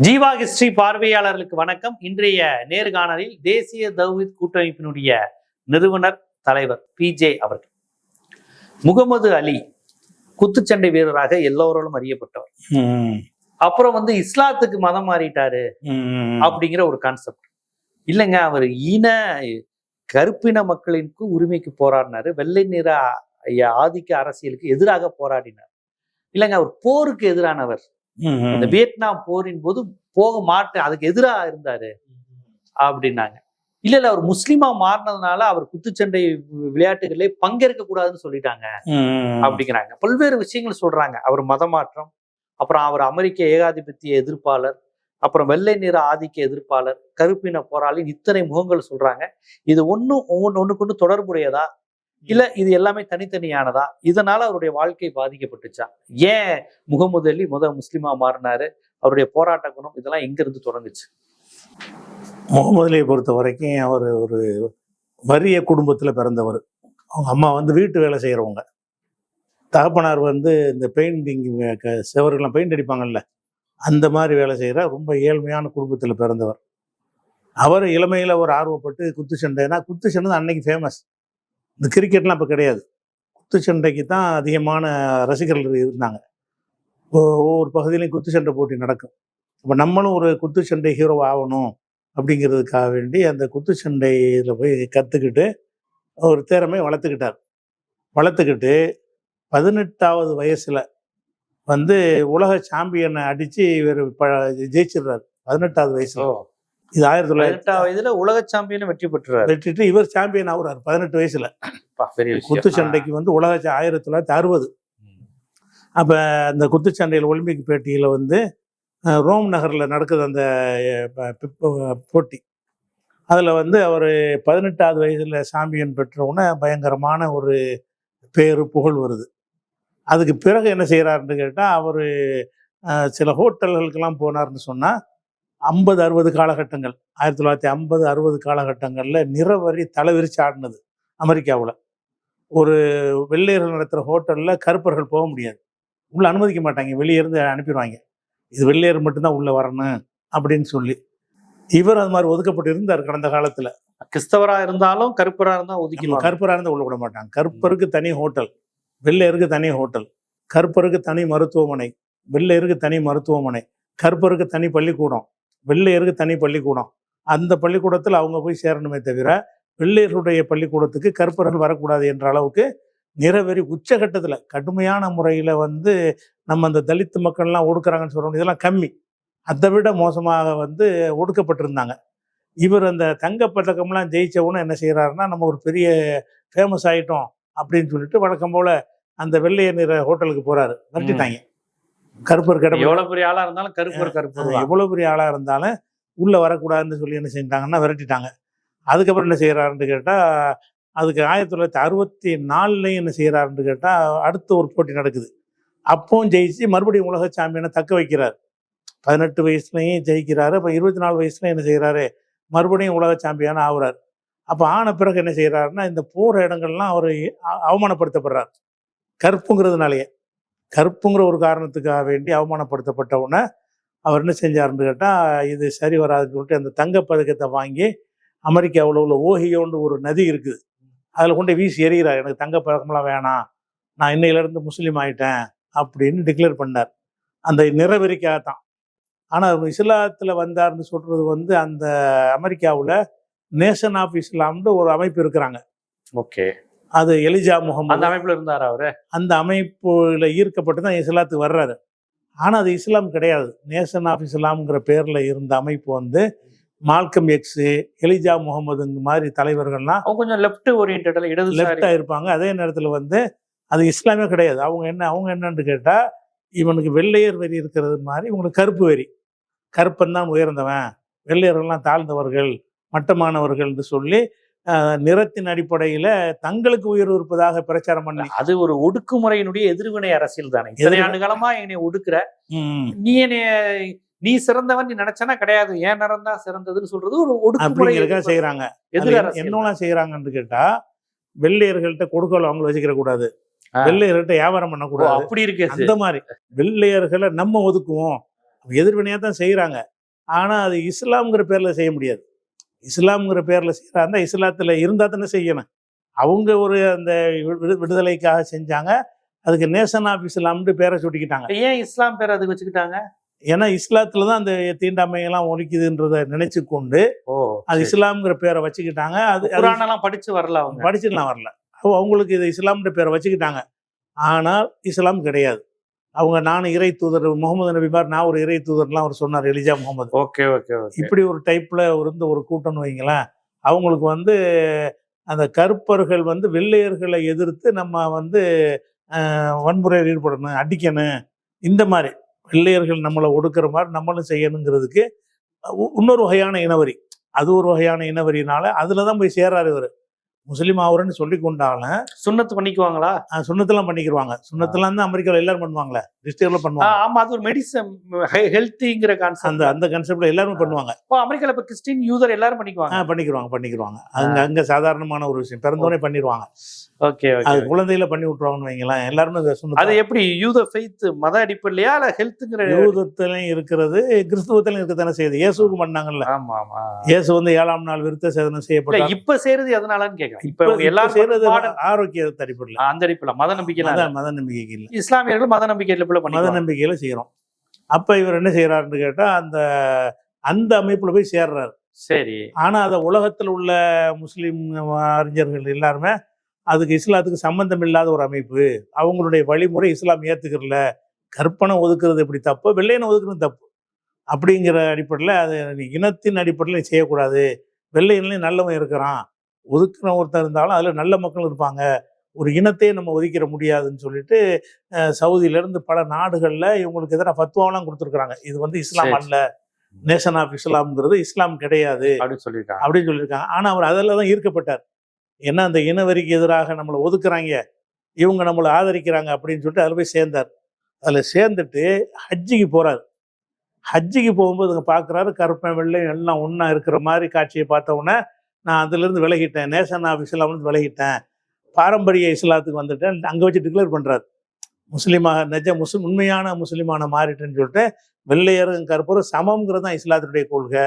Jeeva history பார்வையாளர்களுக்கு வணக்கம். இன்றைய நேர்காணலில் தேசிய தௌஹீத் கூட்டமைப்பினுடைய நிறுவனர் தலைவர் PJ அவர்கள். முகமது அலி குத்துச்சண்டை வீரராக எல்லோராலும் அறியப்பட்டவர். அப்புறம் இஸ்லாத்துக்கு மதம் மாறிட்டாரு அப்படிங்கிற ஒரு கான்செப்ட் இல்லைங்க. அவர் கருப்பின மக்களிற்கு உரிமைக்கு போராடினாரு, வெள்ளை நிற ஆதிக்க அரசியலுக்கு எதிராக போராடினார். இல்லைங்க, அவர் போருக்கு எதிரானவர். இந்த வியட்நாம் போரின் போது போக மாட்டேன், அதுக்கு எதிராக இருந்தாரு அப்படின்னாங்க. இல்ல அவர் முஸ்லீமா மாறினதுனால அவர் குத்துச்சண்டை விளையாட்டுகளே பங்கேற்க கூடாதுன்னு சொல்லிட்டாங்க அப்படிங்கிறாங்க. பல்வேறு விஷயங்கள் சொல்றாங்க. அவர் மதமாற்றம், அப்புறம் அவர் அமெரிக்க ஏகாதிபத்திய எதிர்ப்பாளர், அப்புறம் வெள்ளை நிற ஆதிக்க எதிர்ப்பாளர், கருப்பின போராளி, இத்தனை முகங்கள் சொல்றாங்க. இது ஒண்ணுக்கு தொடர்புடையதா இல்ல இது எல்லாமே தனித்தனியானதா? இதனால அவருடைய வாழ்க்கை பாதிக்கப்பட்டுச்சா? ஏன் முகமது அலி முஸ்லிமா மாறினாரு? அவருடைய போராட்ட குணம் இதெல்லாம் எங்க இருந்து தொடங்குச்சு? முகமது அலியை பொறுத்த வரைக்கும் அவர் ஒரு வறிய குடும்பத்துல பிறந்தவர். அவங்க அம்மா வீட்டு வேலை செய்யறவங்க. தகப்பனார் இந்த பெயிண்டிங் செவர்கள்லாம் பெயிண்ட் அடிப்பாங்கல்ல, அந்த மாதிரி வேலை செய்யற ரொம்ப ஏழ்மையான குடும்பத்துல பிறந்தவர். அவர் இளமையில ஒரு ஆர்வப்பட்டு குத்துச்சண்டைனா, குத்துச்சண்டை அன்னைக்கு ஃபேமஸ். இந்த கிரிக்கெட்லாம் இப்போ கிடையாது. குத்துச்சண்டைக்கு தான் அதிகமான ரசிகர்கள் இருந்தாங்க. ஒவ்வொரு பகுதியிலையும் குத்துச்சண்டை போட்டி நடக்கும். இப்போ நம்மளும் ஒரு குத்துச்சண்டை ஹீரோ ஆகணும் அப்படிங்கிறதுக்காக வேண்டி அந்த குத்துச்சண்டையில் போய் கற்றுக்கிட்டு ஒரு திறமை வளர்த்துக்கிட்டு 18வது வயசில் உலக சாம்பியனை அடித்து இவர் ஜெயிச்சிடுறாரு. 18வது வயசுல. இது 1908 வயதுல உலக சாம்பியனை வெற்றிட்டு இவர் சாம்பியன் ஆகுறாரு 18 வயசுல. குத்துச்சண்டைக்கு உலக 1960. அப்ப அந்த குத்துச்சண்டையில் ஒலிம்பிக் போட்டியில ரோம் நகர்ல நடக்குது அந்த போட்டி. அதுல அவர் 18வது வயசுல சாம்பியன் பெற்றவுடனே பயங்கரமான ஒரு பேரு புகழ் வருது. அதுக்கு பிறகு என்ன செய்யறாருன்னு கேட்டா, அவரு சில ஹோட்டல்களுக்கெல்லாம் போனார்னு சொன்னா 50-60 காலகட்டங்கள், 1950-60 காலகட்டங்களில் நிறவரி தலைவிரிச்சு ஆடினது அமெரிக்காவில். ஒரு வெள்ளையர்கள் நடத்துகிற ஹோட்டலில் கருப்பர்கள் போக முடியாது, உள்ள அனுமதிக்க மாட்டாங்க, வெளியே இருந்து அனுப்பிடுவாங்க. இது வெள்ளையர் மட்டும்தான் உள்ள வரணும் அப்படின்னு சொல்லி இவர் அது மாதிரி ஒதுக்கப்பட்டு இருந்தார் கடந்த காலத்தில். கிறிஸ்தவராக இருந்தாலும் கருப்பராக இருந்தால் ஒதுக்கணும். கருப்பராக இருந்தால் உள்ள விட மாட்டாங்க. கருப்பருக்கு தனி ஹோட்டல், வெள்ளையருக்கு தனி ஹோட்டல். கருப்பருக்கு தனி மருத்துவமனை, வெள்ளையருக்கு தனி மருத்துவமனை. கருப்பருக்கு தனி பள்ளிக்கூடம், வெள்ளையருக்கு தனி பள்ளிக்கூடம். அந்த பள்ளிக்கூடத்தில் அவங்க போய் சேரணுமே தவிர வெள்ளையர்களுடைய பள்ளிக்கூடத்துக்கு கருப்பர்கள் வரக்கூடாது என்ற அளவுக்கு நிறவெறி உச்சகட்டத்தில் கடுமையான முறையில் நம்ம அந்த தலித்து மக்கள்லாம் ஒடுக்குறாங்கன்னு சொல்கிறோம், இதெல்லாம் கம்மி. அதை விட மோசமாக ஒடுக்கப்பட்டிருந்தாங்க. இவர் அந்த தங்கப்பதக்கம்லாம் ஜெயிச்சவொன்னு என்ன செய்கிறாருன்னா, நம்ம ஒரு பெரிய ஃபேமஸ் ஆகிட்டோம் அப்படின்னு சொல்லிட்டு வழக்கம் போல் அந்த வெள்ளையர் நிற ஹோட்டலுக்கு போகிறாரு. விரட்டிட்டாங்க. கருப்பர் கடை எவ்வளவு பெரிய ஆளா இருந்தாலும் எவ்வளவு பெரிய ஆளா இருந்தாலும் உள்ள வரக்கூடாதுன்னு சொல்லி என்ன செஞ்சாங்கன்னா விரட்டிட்டாங்க. அதுக்கப்புறம் என்ன செய்யறாருன்னு கேட்டா, அதுக்கு 1964 என்ன செய்யறாருன்னு கேட்டா, அடுத்த ஒரு போட்டி நடக்குது. அப்பவும் ஜெயிச்சு மறுபடியும் உலக சாம்பியனை தக்க வைக்கிறார். 18 வயசுலயும் ஜெயிக்கிறாரு. அப்ப 24 வயசுல என்ன செய்யறாரு, மறுபடியும் உலக சாம்பியன் ஆகுறாரு. அப்ப ஆன பிறகு என்ன செய்யறாருன்னா, இந்த போற இடங்கள்லாம் அவர் அவமானப்படுத்தப்படுறார். கருப்புங்கிற ஒரு காரணத்துக்காக வேண்டி அவமானப்படுத்தப்பட்ட உடனே அவர் என்ன செஞ்சாருன்னு கேட்டால், இது சரி வராதுன்னு சொல்லிட்டு அந்த தங்கப்பதக்கத்தை வாங்கி அமெரிக்காவில் உள்ள ஓஹியோன்னு ஒரு நதி இருக்குது, அதில் கொண்டு வீசி எறிகிறார். எனக்கு தங்கப்பதக்கம்லாம் வேணாம், நான் இன்னையிலேருந்து முஸ்லீம் ஆகிட்டேன் அப்படின்னு டிக்ளேர் பண்ணார். அந்த நிறவெறிக்காகத்தான். ஆனால் இஸ்லாத்தில் வந்தார்னு சொல்கிறது அந்த அமெரிக்காவில் நேஷன் ஆஃப் இஸ்லாம்னு ஒரு அமைப்பு இருக்கிறாங்க. ஓகே, அது எலிஜா முகமது அந்த அமைப்புல இருந்தார். அவரு அந்த அமைப்புல ஈர்க்கப்பட்டு தான் இஸ்லாத்துக்கு வர்றாரு. ஆனா அது இஸ்லாம் கிடையாது. நேஷன் ஆஃப் இஸ்லாம்ங்கிற பேர்ல இருந்த அமைப்பு மால்கம் எக்ஸ், எலிஜா முகமது மாதிரி தலைவர்கள்லாம் கொஞ்சம் லெஃப்ட் ஓரியன்டா, லெஃப்டா இருப்பாங்க. அதே நேரத்துல அது இஸ்லாமே கிடையாது. அவங்க என்னன்னு கேட்டா, இவனுக்கு வெள்ளையர் வெறி இருக்கிறது மாதிரி இவங்களுக்கு கருப்பு வெறி. கருப்பன் தான் உயர்ந்தவன், வெள்ளையர்கள்லாம் தாழ்ந்தவர்கள், மட்டமானவர்கள் என்று சொல்லி நிறத்தின் அடிப்படையில தங்களுக்கு உயர்வு இருப்பதாக பிரச்சாரம் பண்ணி, அது ஒரு ஒடுக்குமுறையினுடைய எதிர்வினை அரசியல் தானே. இத்தனை ஆண்டு காலமா என்னை ஒடுக்குற, நீ சிறந்தவன் நீ நினைச்சனா கிடையாது, ஏன் நிறம் தான் சிறந்ததுன்னு சொல்றது ஒரு ஒடுக்குமுறை செய்யறாங்க. என்னெல்லாம் செய்யறாங்கன்னு கேட்டா, வெள்ளையர்கள்ட்ட கொடுக்கல அவங்களை வச்சுக்கிற கூடாது, வெள்ளையர்கள்ட்ட வியாபாரம் பண்ணக்கூடாது, அப்படி இருக்கு. அந்த மாதிரி வெள்ளையர்களை நம்ம ஒதுக்குவோம், எதிர்வினையாக தான் செய்கிறாங்க. ஆனால் அது இஸ்லாம்ங்கிற பேரில் செய்ய முடியாது. இஸ்லாம்ங்கிற பேரில் செய்கிறாருந்தா இஸ்லாத்தில் இருந்தால் தானே செய்யணும். அவங்க ஒரு அந்த விடுதலைக்காக செஞ்சாங்க. அதுக்கு நேஷன் ஆஃப் இஸ்லாம்னு பேரை சுட்டிக்கிட்டாங்க. ஏன் இஸ்லாம் பேர் அதுக்கு வச்சுக்கிட்டாங்க? ஏன்னா இஸ்லாத்துல தான் அந்த தீண்டாமையெல்லாம் ஒழிக்குதுன்றத நினைச்சு கொண்டு அது இஸ்லாம்ங்கிற பேரை வச்சுக்கிட்டாங்க. அது குர்ஆனெல்லாம் படிச்சு வரல, அவங்க படிச்சுலாம் வரல. அவங்களுக்கு இது இஸ்லாம்ன்ற பேரை வச்சுக்கிட்டாங்க. ஆனால் இஸ்லாம் கிடையாது. அவங்க நான் இறை தூதர் முகமது நபி மாதிரி நான் ஒரு இறை தூதர்லாம் அவர் சொன்னார், Elijah Muhammad. Okay okay okay. இப்படி ஒரு டைப்ல இருந்த ஒரு கூட்டம்னு வைங்களேன். அவங்களுக்கு வந்து அந்த கருப்பர்கள் வந்து வெள்ளையர்களை எதிர்த்து நம்ம வந்து வன்முறையில் ஈடுபடணும், அடிக்கணும், இந்த மாதிரி வெள்ளையர்கள் நம்மளை ஒடுக்குற மாதிரி நம்மளும் செய்யணுங்கிறதுக்கு இன்னொரு வகையான இனவரி. அது ஒரு வகையான இனவரினால அதுல தான் போய் சேர்றாரு இவர். முஸ்லீம் ஆகுறன்னு சொல்லி கொண்டாலும் சுன்னத்து பண்ணிக்குவாங்களா? சுண்ணத்தெல்லாம் பண்ணிக்கிடுவாங்க. சுண்ணத்தெல்லாம் தான் அமெரிக்காவில் எல்லாரும் பண்ணுவாங்களே, டிஸ்ட்ரிக்ட்ல பண்ணுவாங்க. ஆமா, அது ஒரு மெடிசன், ஹெல்த்திங்கிற கான்செப்ட். அந்த கான்செப்ட்ல எல்லாருமே பண்ணுவாங்க. அமெரிக்கால இப்ப கிறிஸ்டின் யூதர் எல்லாரும் பண்ணிக்குவாங்க. பண்ணிக்கிடுவாங்க. அங்க சாதாரணமான ஒரு விஷயம், பிறந்தோடனே பண்ணிடுவாங்க. ஓகே, அது குழந்தையில பண்ணி விட்டுருவாங்கன்னு வைங்களேன். எல்லாருமே அது எப்படி யூத ஃபெய்த் மத அடிப்படையா இல்ல ஹெல்த்ங்கிற? யூதத்திலையும் இருக்கிறது, கிறிஸ்துவத்திலையும் இருக்கத்தானே செய்யுது. இயேசுக்கு பண்ணாங்கல்ல. ஆமா ஆமா. இயேசு வந்து 7ஆம் நாள் விருத்த சேதனம் செய்யப்பட்டார். இப்ப செய்யறது எதனாலன்னு கேக்குறேன். இப்ப எல்லாரும் செய்யறது ஆரோக்கியத்தை அடிப்படையில், அந்த அடிப்படையில மத நம்பிக்கை இல்லை. இஸ்லாமியர்கள் மத நம்பிக்கையில செய்யறோம். அப்ப இவர் என்ன செய்யறாருன்னு கேட்டா அந்த அமைப்புல போய் சேர்றாரு. சரி. ஆனா அத உலகத்தில் உள்ள முஸ்லிம் அறிஞர்கள் எல்லாருமே அதுக்கு இஸ்லாத்துக்கு சம்பந்தம் இல்லாத ஒரு அமைப்பு, அவங்களுடைய வழிமுறை இஸ்லாம் ஏத்துக்கிறல, கற்பனை ஒதுக்குறது எப்படி தப்பு, வெள்ளையனை ஒதுக்குறது தப்பு அப்படிங்கிற அடிப்படையில் அது இனத்தின் அடிப்படையில் செய்யக்கூடாது. வெள்ளையன்லையும் நல்லவன் இருக்கிறான், ஒதுக்குற ஒருத்தர் இருந்தாலும் அதில் நல்ல மக்கள் இருப்பாங்க, ஒரு இனத்தையே நம்ம ஒதுக்கிற முடியாதுன்னு சொல்லிட்டு சவுதியிலேருந்து பல நாடுகளில் இவங்களுக்கு எதிராக ஃபத்வாவெல்லாம் கொடுத்துருக்குறாங்க. இது வந்து இஸ்லாம் அல்ல, நேஷன் ஆஃப் இஸ்லாம்ங்கிறது இஸ்லாம் கிடையாது அப்படின்னு சொல்லியிருக்காங்க. ஆனால் அவர் அதில் தான் ஈர்க்கப்பட்டார். ஏன்னா அந்த இனவரிக்கு எதிராக நம்மளை ஒதுக்குறாங்க, இவங்க நம்மளை ஆதரிக்கிறாங்க அப்படின்னு சொல்லிட்டு அதில் போய் சேர்ந்தார். அதில் சேர்ந்துட்டு ஹஜ்ஜிக்கு போகிறார். ஹஜ்ஜிக்கு போகும்போது அங்கே பார்க்குறாரு, கருப்பன் வெள்ளையும் எல்லாம் ஒன்றா இருக்கிற மாதிரி காட்சியை பார்த்த உடனே நான் அதுலேருந்து விலகிட்டேன், நேஷன் ஆஃப் இஸ்லாம்லேருந்து விலகிட்டேன், பாரம்பரிய இஸ்லாத்துக்கு வந்துட்டேன். அங்கே வச்சு டிக்ளேர் பண்ணுறாரு, முஸ்லீமாக உண்மையான முஸ்லீமான மாறிட்டேன்னு சொல்லிட்டு. வெள்ளையரும் கருப்பரும் சமம்ங்கிறது தான் இஸ்லாத்துடைய கொள்கை.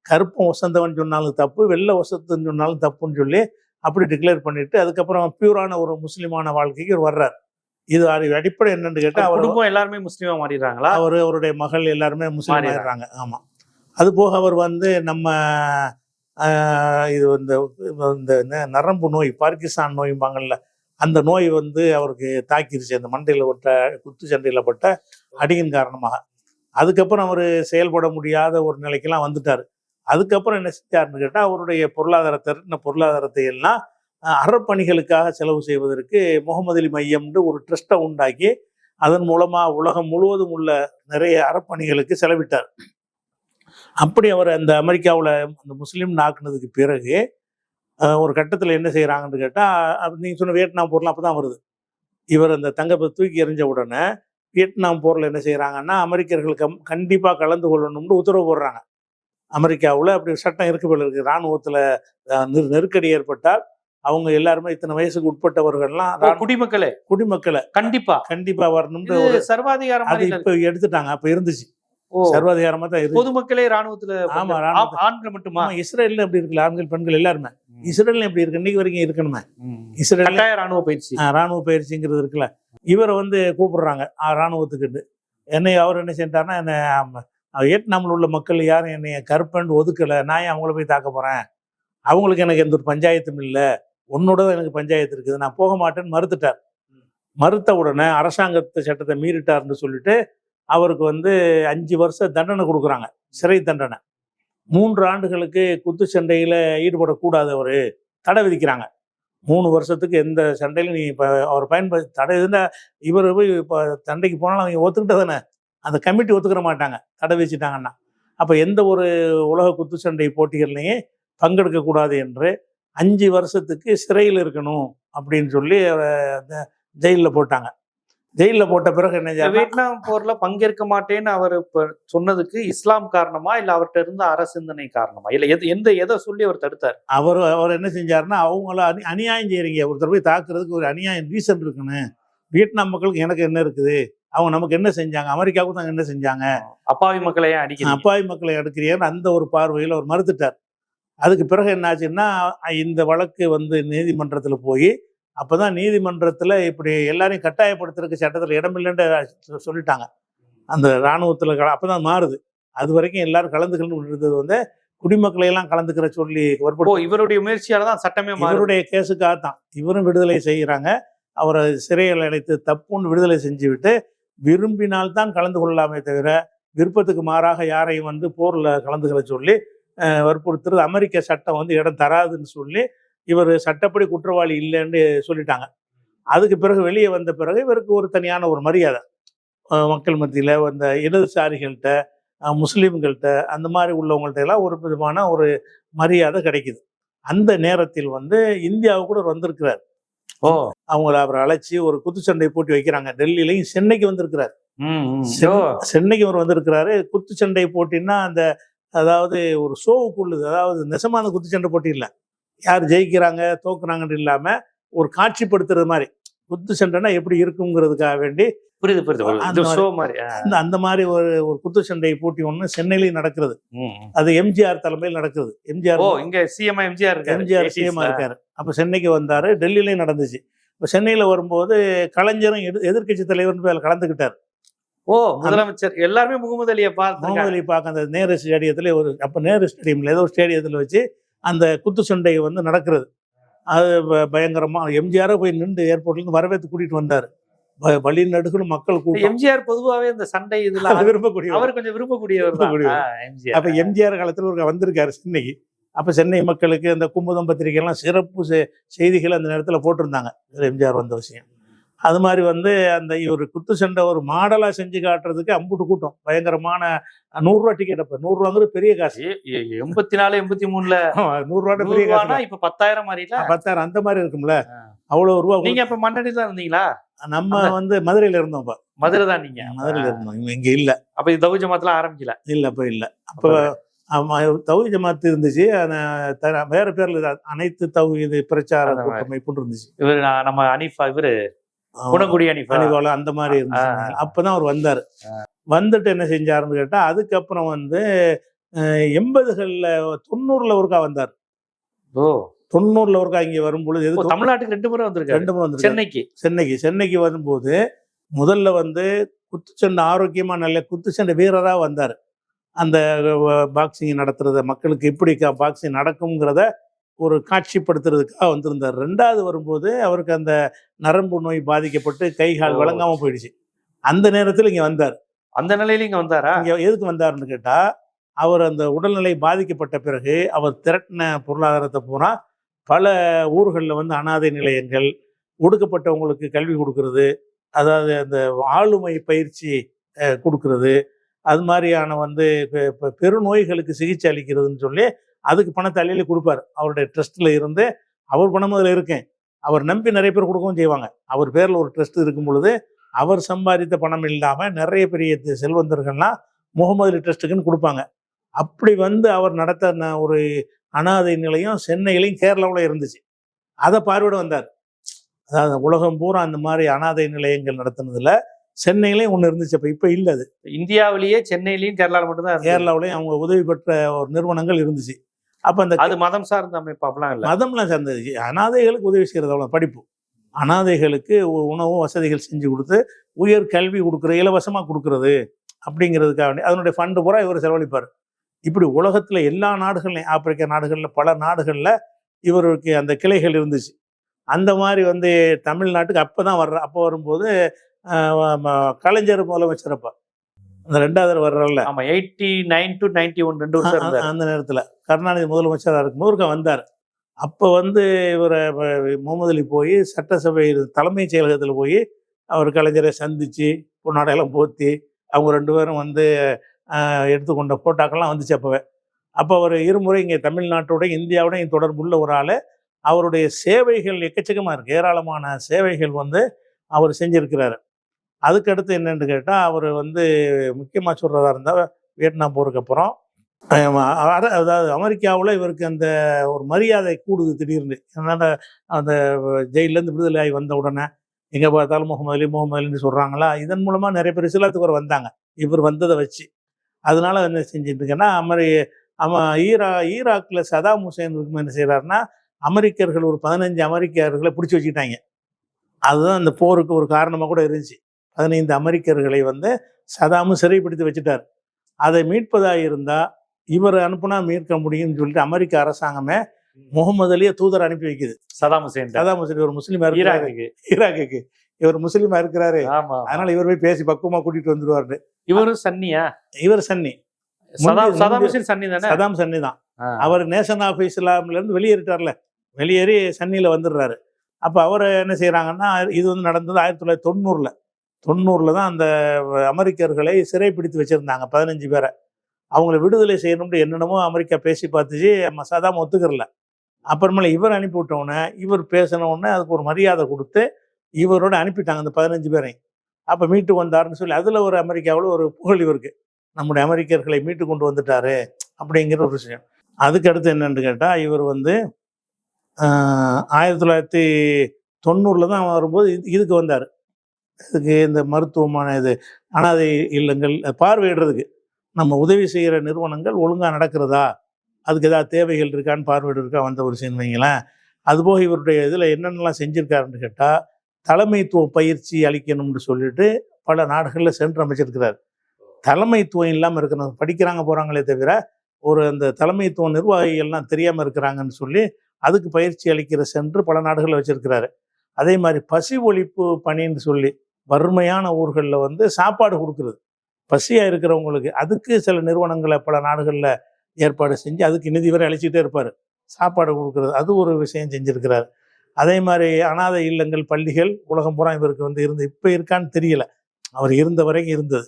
கருப்பம் வசந்தவன் சொன்னாலும் தப்பு, வெள்ளை வசத்துன்னு சொன்னாலும் தப்புன்னு சொல்லி அப்படி டிக்ளேர் பண்ணிட்டு அதுக்கப்புறம் பியூரான ஒரு முஸ்லீமான வாழ்க்கைக்கு அவர் வர்றார். இது அடிப்படை என்னன்னு கேட்டால் அவர் எல்லாருமே முஸ்லீமா மாறிடுறாங்களா? அவருடைய மகள் எல்லாருமே முஸ்லீம் ஆயிடுறாங்க. ஆமாம். அது போக அவர் வந்து நம்ம இது இந்த நரம்பு நோய், பார்க்கின்சன் நோய்பாங்கள்ல, அந்த நோய் வந்து அவருக்கு தாக்கிருச்சு, அந்த மண்டையில் பட்ட குத்து சண்டையில் பட்ட அடியின் காரணமாக. அதுக்கப்புறம் அவர் செயல்பட முடியாத ஒரு நிலைக்கெல்லாம் வந்துட்டார். அதுக்கப்புறம் என்ன செஞ்சாருன்னு கேட்டால் அவருடைய பொருளாதாரத்தை எல்லாம் அறப்பணிகளுக்காக செலவு செய்வதற்கு முகமது அலி மையம்னு ஒரு ட்ரஸ்ட்டை உண்டாக்கி அதன் மூலமாக உலகம் முழுவதும் உள்ள நிறைய அறப்பணிகளுக்கு செலவிட்டார். அப்படி அவர் அந்த அமெரிக்காவில் அந்த முஸ்லீம் ஆக்குனதுக்கு பிறகு ஒரு கட்டத்தில் என்ன செய்கிறாங்கன்னு கேட்டால், நீங்கள் சொன்ன வியட்நாம் போரில் அப்போ தான் வருது. இவர் அந்த தங்கத்தை தூக்கி எறிஞ்ச உடனே வியட்நாம் போரில் என்ன செய்கிறாங்கன்னா, அமெரிக்கர்கள் கண்டிப்பாக கலந்து கொள்ளணும்னு உத்தரவு போடுறாங்க. அமெரிக்காவில் அப்படி சட்டம் இருக்கு. இராணுவத்தில் நெருக்கடி ஏற்பட்டால் அவங்க எல்லாருமே இத்தனை வயசுக்கு உட்பட்டவர்கள்லாம் குடிமக்களை கண்டிப்பா வரணும்னு ஒரு சர்வாதிகாரம் அது இப்ப எடுத்துட்டாங்க. அப்ப இருந்துச்சு, சர்வாதிகாரமா தான் இருக்கு. பொதுமக்களே ராணுவத்துல. ஆமா, ஆண்கள் மட்டுமா? இஸ்ரேல்ல எப்படி இருக்குல்ல, ஆண்கள் பெண்கள் எல்லாருமே. இஸ்ரேல்ல எப்படி இருக்கு, இன்னைக்கு வரைக்கும் இருக்கணுமே. இஸ்ரேல் ராணுவ பயிற்சிங்கிறது இருக்குல்ல. இவரை வந்து கூப்பிடுறாங்க ராணுவத்துக்கு. அவர் என்ன செஞ்சாருன்னா, என்ன வியட்நாமில் உள்ள மக்கள் யாரும் என்னைய கருப்பன்னு ஒதுக்கலை, நான் அவங்கள போய் தாக்க போகிறேன், அவங்களுக்கு எனக்கு எந்த ஒரு பஞ்சாயத்தும் இல்லை, உன்னோட தான் எனக்கு பஞ்சாயத்து இருக்குது, நான் போக மாட்டேன்னு மறுத்துட்டார். மறுத்த உடனே அரசாங்கத்து சட்டத்தை மீறிட்டார்னு சொல்லிட்டு அவருக்கு வந்து 5 வருஷம் தண்டனை கொடுக்குறாங்க, சிறை தண்டனை. 3 ஆண்டுகளுக்கு குத்து சண்டையில் ஈடுபடக்கூடாது, அவர் தடை விதிக்கிறாங்க. 3 வருஷத்துக்கு எந்த சண்டையிலும் நீ இப்போ அவர் பயன்படுத்தி தடை இருந்தால் இவர் போய் இப்போ சண்டைக்கு போனாலும் அவங்க ஒத்துக்கிட்ட தானே, அந்த கமிட்டி ஒத்துக்கிற மாட்டாங்க தடை வச்சுட்டாங்கன்னா. அப்போ எந்த ஒரு உலக குத்துச்சண்டை போட்டிகள்லையும் பங்கெடுக்கக்கூடாது என்று 5 வருஷத்துக்கு சிறையில் இருக்கணும் அப்படின்னு சொல்லி ஜெயிலில் போட்டாங்க. ஜெயிலில் போட்ட பிறகு என்ன, வியட்நாம் போர்ல பங்கேற்க மாட்டேன்னு அவர் சொன்னதுக்கு இஸ்லாம் காரணமா இல்லை அவர்கிட்ட இருந்த அரசிந்தனை காரணமா, இல்லை எதை சொல்லி அவர் தடுத்தார்? அவர் என்ன செஞ்சாருன்னா, அவங்கள அநியாயம் செய்யறீங்க, ஒருத்தர் போய் தாக்குறதுக்கு ஒரு அநியாயம் ரீசன் இருக்கணும், வியட்நாம் மக்களுக்கு எனக்கு என்ன இருக்குது, அவங்க நமக்கு என்ன செஞ்சாங்க, அமெரிக்காவுக்கு தான் என்ன செஞ்சாங்க, அப்பாவி மக்களையே அடிக்கிறீங்க. அப்பாவி மக்களை அடுக்கிறீங்கன்னு அந்த ஒரு பார்வையில் அவர் மறுத்துட்டார். அதுக்கு பிறகு என்னாச்சுன்னா, இந்த வழக்கு வந்து நீதிமன்றத்தில் போய், அப்பதான் நீதிமன்றத்தில் இப்படி எல்லாரையும் கட்டாயப்படுத்துறதுக்கு சட்டத்தில் இடமில்லைன்னு சொல்லிட்டாங்க. அந்த இராணுவத்தில் அப்பதான் மாறுது. அது வரைக்கும் எல்லாரும் கலந்துக்கணும்ன்றது வந்து குடிமக்களை எல்லாம் கலந்துக்கிற சொல்லி இவருடைய முயற்சியால தான் சட்டமே இவருடைய கேஸுக்காக தான் இவரும் விடுதலை செய்கிறாங்க. அவரை சிறையில் அடைத்து தப்புன்னு விடுதலை செஞ்சு விட்டு, விரும்பினால்தான் கலந்து கொள்ளலாமே தவிர விருப்பத்துக்கு மாறாக யாரையும் வந்து போரில் கலந்துக்கிற சொல்லி வற்புறுத்துறது அமெரிக்க சட்டம் வந்து இடம் தராதுன்னு சொல்லி இவர் சட்டப்படி குற்றவாளி இல்லைன்னு சொல்லிட்டாங்க. அதுக்கு பிறகு வெளியே வந்த பிறகு இவருக்கு ஒரு தனியான ஒரு மரியாதை மக்கள் மத்தியில் அந்த இடதுசாரிகள்கிட்ட, முஸ்லீம்கள்கிட்ட, அந்த மாதிரி உள்ளவங்கள்ட்ட எல்லாம் ஒரு விதமான ஒரு மரியாதை கிடைக்குது. அந்த நேரத்தில் வந்து இந்தியாவுக்கு கூட வந்திருக்கிறார். அவங்கள அவரை அழைச்சி ஒரு குத்துச்சண்டை போட்டி வைக்கிறாங்க. டெல்லியிலையும் சென்னைக்கு வந்திருக்கிறார். சென்னைக்கு அவர் வந்திருக்கிறாரு. குத்துச்சண்டை போட்டின்னா அந்த அதாவது ஒரு ஷோவுக்குள்ளது, அதாவது நெசமான குத்துச்சண்டை போட்டி இல்லை, யார் ஜெயிக்கிறாங்க தோக்குறாங்கன்னு இல்லாம ஒரு காட்சிப்படுத்துறது மாதிரி. குத்துச்சண்டைனா எப்படி இருக்குங்கிறதுக்காக வேண்டி அந்த மாதிரி ஒரு குத்துச்சண்டை போட்டி ஒண்ணு சென்னையிலையும் நடக்கிறது. அது எம்ஜிஆர் தலைமையில் நடக்குது. எம்ஜிஆர் சிஎம் இருக்காரு. அப்ப சென்னைக்கு வந்தாரு. டெல்லியிலையும் நடந்துச்சு. இப்ப சென்னையில வரும்போது கலைஞரும் எதிர்கட்சி தலைவர் கலந்துக்கிட்டாரு. முதலமைச்சர் எல்லாருமே முகமது அலியை பார்க்க அந்த நேரு ஸ்டேடியத்துல அப்ப நேரு ஸ்டேடியம்ல ஏதோ ஸ்டேடியத்துல வச்சு அந்த குத்துச்சண்டை வந்து நடக்கிறது. அது பயங்கரமா எம்ஜிஆரை போய் நின்று ஏர்போர்ட்ல இருந்து வரவேற்று கூட்டிட்டு வந்தாரு. வழி நடுக்கணும் மக்கள் கூட்டம். எம்ஜிஆர் பொதுவாகவே இந்த சண்டை இதுல விரும்பக்கூடிய, அவர் கொஞ்சம் விரும்பக்கூடியவர். அப்ப எம்ஜிஆர் காலத்துல வந்திருக்காரு சென்னைக்கு. அப்ப சென்னை மக்களுக்கு அந்த குமுதம் பத்திரிகை எல்லாம் சிறப்பு செய்திகள் அந்த நேரத்துல போட்டிருந்தாங்க எம்ஜிஆர் வந்த விஷயம். அது மாதிரி வந்து அந்த ஒரு குத்து சண்டை ஒரு மாடலா செஞ்சு காட்டுறதுக்கு அம்புட்டு கூட்டம். பயங்கரமான 100 ரூபா டிக்கெட். அப்ப 100 ரூபாங்கிறது பெரிய காசு. 84 83ல 100 ரூபா பெரிய காசு. இப்ப 10,000 மாதிரில 10,000 அந்த மாதிரி இருக்கும்ல. அவ்வளவு ரூபா. நீங்க அப்ப மண்ணடி தான் இருந்தீங்களா? நம்ம வந்து மதுரையில இருந்தோம். மதுரை தான். நீங்க மதுரையில இருந்தோம், இங்க இல்ல. அப்ப இது தௌஹீத் ஜமாத்ல ஆரம்பிக்கல? இல்ல, அப்ப இல்ல. அப்ப தௌஹீத் ஜமாத் இருந்துச்சு. வேற பேர்ல அனைத்து தௌஹீத் பிரச்சார கூட்டமைப்பு இருந்துச்சு. இவரு நம்ம அனீஃபா, இவரு குணங்குடி அனிபால அந்த மாதிரி இருந்துச்சு. அப்பதான் அவர் வந்தாரு. வந்துட்டு என்ன செஞ்சாருன்னு கேட்டா, அதுக்கப்புறம் வந்து 80கள்ல 90ல ஒருக்கா வந்தார். 90ல ஒருக்கா இங்க வரும்பொழுது தமிழ்நாட்டுக்கு 2 முறை வந்திருக்காரு. 2 முறை வந்திருக்காரு. சென்னைக்கு வரும்போது முதல்ல வந்து குத்துச்சண்டை ஆரோக்கியமா நல்ல குத்துச்சண்டை வீரரா வந்தார். அந்த பாக்ஸிங் நடத்துறத மக்களுக்கு எப்படி பாக்ஸிங் நடக்கும்ங்கிறத ஒரு காட்சிப்படுத்துறதுக்காக வந்திருந்தார். 2வது வரும்போது அவருக்கு அந்த நரம்பு நோய் பாதிக்கப்பட்டு கை கால் வழங்காம போயிடுச்சு. அந்த நேரத்தில் இங்க வந்தார். அந்த நிலையில இங்க வந்தாரா? இங்க எதுக்கு வந்தாருன்னு கேட்டா, அவர் அந்த உடல்நிலை பாதிக்கப்பட்ட பிறகு அவர் திரட்டின பொருளாதாரத்தை பூரா பல ஊர்களில் வந்து அனாதை நிலையங்கள், ஒடுக்கப்பட்டவங்களுக்கு கல்வி கொடுக்கறது, அதாவது அந்த ஆளுமை பயிற்சி கொடுக்கறது, அது மாதிரியான வந்து பெருநோய்களுக்கு சிகிச்சை அளிக்கிறதுன்னு சொல்லி அதுக்கு பணத்தை அள்ளியில கொடுப்பார். அவருடைய ட்ரஸ்ட்ல இருந்து அவர் பணம் அதில் இருக்கேன். அவர் நம்பி நிறைய பேர் கொடுக்கவும் செய்வாங்க. அவர் பேர்ல ஒரு ட்ரஸ்ட் இருக்கும் பொழுது அவர் சம்பாதித்த பணம் இல்லாம நிறைய பெரிய செல்வந்தர்கள்லாம் முகமது அலி ட்ரஸ்ட்டுக்குன்னு கொடுப்பாங்க. அப்படி வந்து அவர் நடத்த ஒரு அனாதை நிலையம் சென்னையிலையும் கேரளாவில் இருந்துச்சு. அதை பார்வையிட வந்தார். அதாவது உலகம் பூரா அந்த மாதிரி அனாதை நிலையங்கள் நடத்தினதுல சென்னையிலையும் ஒன்று இருந்துச்சு. அப்போ இப்போ இல்லை. அது இந்தியாவிலேயே சென்னையிலையும் கேரளாவில் மட்டும்தான். கேரளாவிலையும் அவங்க உதவி பெற்ற ஒரு நிறுவனங்கள் இருந்துச்சு. அப்போ அந்த அது மதம் சார்ந்த அமைப்பு அப்படிலாம் இல்லை. மதம்லாம் சார்ந்தது. அனாதைகளுக்கு உதவி செய்கிறது அவ்வளோ. படிப்பு அனாதைகளுக்கு உணவு வசதிகள் செஞ்சு கொடுத்து உயர் கல்வி கொடுக்குறது, இலவசமாக கொடுக்குறது அப்படிங்கிறதுக்காக வேண்டி அதனுடைய ஃபண்டு பூரா இவர் செலவழிப்பார். இப்படி உலகத்தில் எல்லா நாடுகள்லையும், ஆப்பிரிக்க நாடுகளில் பல நாடுகளில் இவருக்கு அந்த கிளைகள் இருந்துச்சு. அந்த மாதிரி வந்து தமிழ்நாட்டுக்கு அப்போ தான் அப்போ வரும்போது கலைஞர் முதலமைச்சர் அப்போ அந்த 2வது வர்றல 89 to 91 2 வருஷம் அந்த நேரத்தில் கருணாநிதி முதலமைச்சராக இருக்கும்போது வந்தார். அப்போ வந்து இவரை முகமது அலி போய் சட்டசபை தலைமைச் செயலகத்தில் போய் அவர் கலைஞரை சந்தித்து பொன்னாடையெல்லாம் போற்றி அவங்க 2 பேரும் வந்து எடுத்துக்கொண்ட போட்டோக்கெல்லாம் வந்துச்சு. அப்போ அவர் இருமுறை இங்கே தமிழ்நாட்டோட இந்தியாவோட தொடர்புள்ள ஒரு ஆள். அவருடைய சேவைகள் எக்கச்சக்கமாக இருக்குது. ஏராளமான சேவைகள் வந்து அவர் செஞ்சுருக்கிறாரு. அதுக்கடுத்து என்னென்னு கேட்டால், அவர் வந்து முக்கியமாக சொல்கிறதா இருந்தால் வியட்நாம் போருக்கு அப்புறம் அதாவது அமெரிக்காவில் இவருக்கு அந்த ஒரு மரியாதை கூடுது திடீர்னு. அதனால் அந்த ஜெயிலேருந்து விடுதலை ஆகி வந்த உடனே எங்கே பார்த்தாலும் முகமது அலின்னு சொல்கிறாங்களா. இதன் மூலமாக நிறைய பேர் இஸ்லாத்துக்கு ஒரு வந்தாங்க இவர் வந்ததை வச்சு. அதனால என்ன செஞ்சுட்டு இருக்கேன்னா, ஈராக்கில் சதாம் ஹுசேன் என்ன செய்கிறாருன்னா, அமெரிக்கர்கள் ஒரு 15 அமெரிக்கர்களை பிடிச்சி வச்சுக்கிட்டாங்க. அதுதான் அந்த போருக்கு ஒரு காரணமாக கூட இருந்துச்சு. 15 அமெரிக்கர்களை வந்து சதாமும் சிறைப்பிடித்து வச்சுட்டார். அதை மீட்பதாக இருந்தால் இவர் அனுப்புனா மீட்க முடியும்னு சொல்லிட்டு அமெரிக்க அரசாங்கமே முகமது அலியை தூதர் அனுப்பி வைக்குது. சதாம் ஹுசேன் ஒரு முஸ்லீமா ஈராக்குக்கு இவர் முஸ்லீமா இருக்கிறாரு, அதனால இவர் போய் பேசி பக்குவமா கூட்டிட்டு வந்துருவாரு. இவரும் சன்னியா? இவர் சன்னி. சதாம் சன்னி தான். அவர் நேஷன் ஆஃப் இஸ்லாம்ல இருந்து வெளியேறிட்டார்ல, வெளியேறி சன்னியில வந்துடுறாரு. அப்ப அவர் என்ன செய்யறாங்கன்னா, இது வந்து நடந்தது 1990 தான் அந்த அமெரிக்கர்களை சிறைப்பிடித்து வச்சிருந்தாங்க 15 பேரை. அவங்களை விடுதலை செய்யணும்னு என்னென்னமோ அமெரிக்கா பேசி பார்த்துச்சு, சதாம் ஒத்துக்கிறல. அப்புறமேல இவர் அனுப்பி விட்டவுடனே, இவர் பேசினவுடனே அதுக்கு ஒரு மரியாதை கொடுத்து இவரோட அனுப்பிட்டாங்க அந்த 15 பேரையும். அப்போ மீட்டு வந்தாருன்னு சொல்லி அதில் ஒரு அமெரிக்காவில் ஒரு புகழ் இவருக்கு, நம்முடைய அமெரிக்கர்களை மீட்டு கொண்டு வந்துட்டாரு அப்படிங்கிற ஒரு விஷயம். அதுக்கு அடுத்து என்னன்னு கேட்டால், இவர் வந்து 1990 தான் வரும்போது இதுக்கு வந்தார். இதுக்கு இந்த மருத்துவமான இது அனாதை இல்லங்கள் பார்வையிடுறதுக்கு, நம்ம உதவி செய்கிற நிறுவனங்கள் ஒழுங்காக நடக்கிறதா, அதுக்கு ஏதாவது தேவைகள் இருக்கான்னு பார்வையிடுறதுக்கா வந்த ஒரு விஷயம் வைங்களேன். அதுபோக இவருடைய இதில் என்னென்னலாம் செஞ்சுருக்காருன்னு கேட்டால், தலைமைத்துவ பயிற்சி அளிக்கணும்னு சொல்லிட்டு பல நாடுகளில் சென்டர் அமைச்சிருக்கிறார். தலைமைத்துவம் இல்லாமல் இருக்கணும், படிக்கிறாங்க போகிறாங்களே தவிர ஒரு அந்த தலைமைத்துவ நிர்வாகிகள்லாம் தெரியாமல் இருக்கிறாங்கன்னு சொல்லி அதுக்கு பயிற்சி அளிக்கிற சென்டர் பல நாடுகளில் வச்சிருக்கிறாரு. அதே மாதிரி பசி ஒழிப்பு பணின்னு சொல்லி வறுமையான ஊர்களில் வந்து சாப்பாடு கொடுக்குறது, பசியாக இருக்கிறவங்களுக்கு, அதுக்கு சில நிறுவனங்களை பல நாடுகளில் ஏற்பாடு செஞ்சு அதுக்கு நிதி வரை அழிச்சிட்டே இருப்பார், சாப்பாடு கொடுக்குறது, அது ஒரு விஷயம் செஞ்சுருக்கிறார். அதே மாதிரி அனாதை இல்லங்கள், பள்ளிகள் உலகம் பூரா இவருக்கு வந்து இப்போ இருக்கான்னு தெரியல, அவர் இருந்த வரைக்கும் இருந்தது.